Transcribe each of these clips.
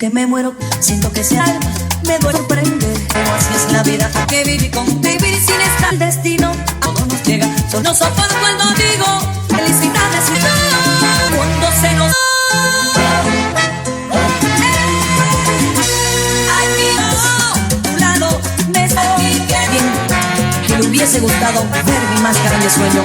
que me muero, siento que se alma me duele sorprender. Pero así es la vida, que vivir con vivir sin estar. El destino a todos nos llega, solo no soporto cuando digo felicidades y todo mundo se nos. Que le hubiese gustado ver mi máscara de sueño.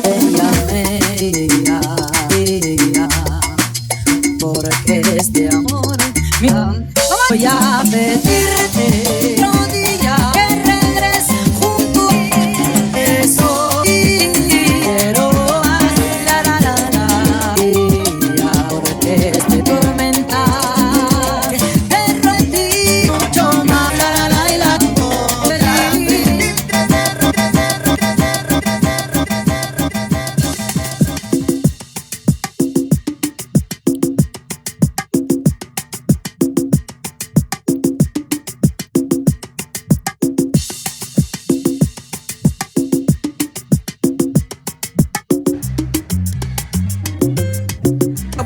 Ella me dirá, porque este amor voy a pedirte rodilla que regreses junto a eso. Quiero la la la la, porque este tormenta te rompí mucho más. La la la la.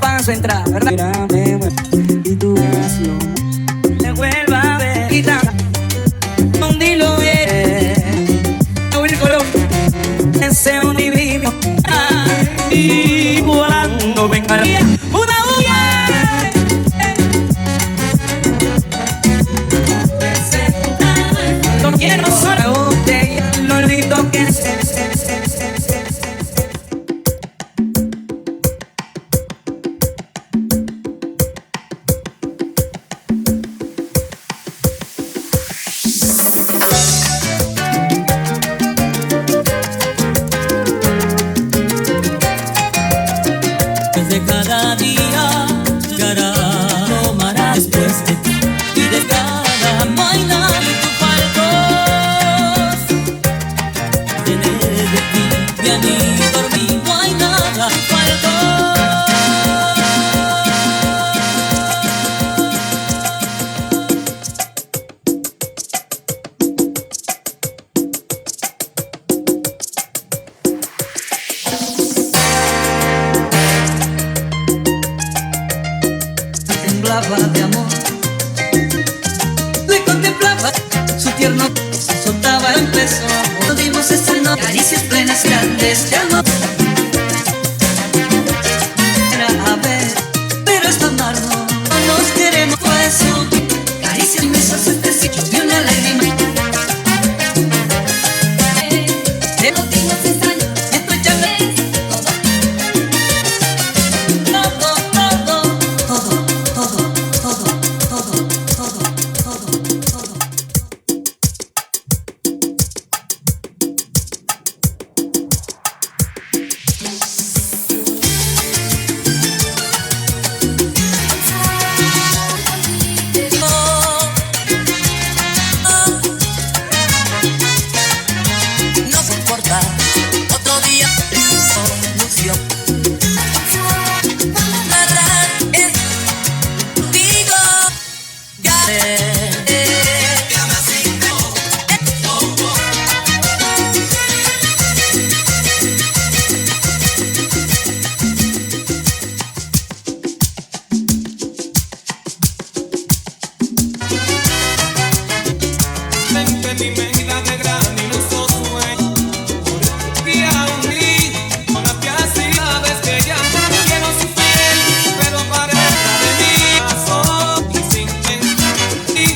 Pagan su entrada, ¿verdad? Mírame, y tú hazlo. Te vuelva a ver, quita un dilo el color ese un divino. Y volando venga una huya. No quiero solo botella, lo olvido que se. De cada día, cara tomarás después de ti. Y de cada mañana tu faltos. Tener de ti, bien y dormir, no hay nada faltos. Temblaba de amor, le contemplaba su tierno, soltaba el beso. Nos dimos esa noche, caricias plenas grandes de amor. Era a ver, pero está amargo, no nos queremos pues su caricias y besos entre sí, de una lágrima. De los días extraños, estoy ya ves No soporta otro día solución. Nadar es contigo. Ya Mente mi medida de gran iluso sueño. Y aún con las que así sabes que ya no quiero ser fiel, pero para de mí pasó y sin mentir.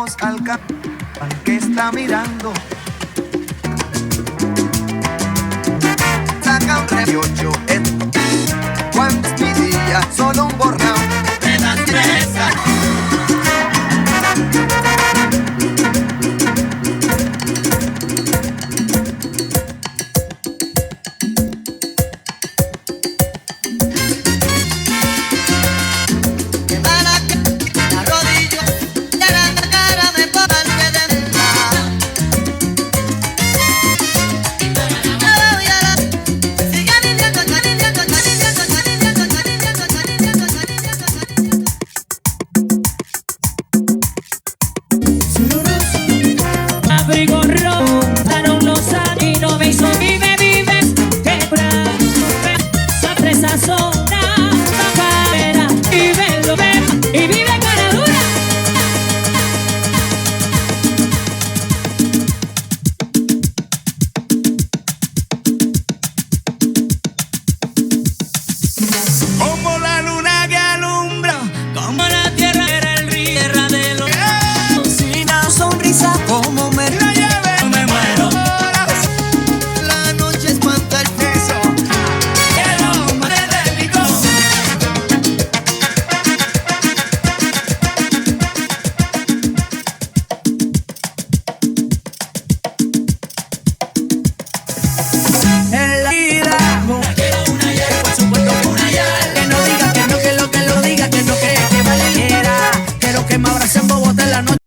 vamos al al que está mirando. Saca un 38, cuando es mi día, solo un borrao me das presa. Abrigo rojo, para unos años y no me hizo vive, quebrar. Sobre esa zona, papera, y ven, lo ven, y vive cara dura. como la luna que alumbra, Como la tierra era el río, tierra de los sin una sonrisa como me la lleve. me muero. La noche espanta el piso. El hombre de mi corazón. En la vida, Quiero una yal, por supuesto que una yal. que no diga que no, que lo diga, que no, que valiera. Quiero que me abracen Bogotá en la noche.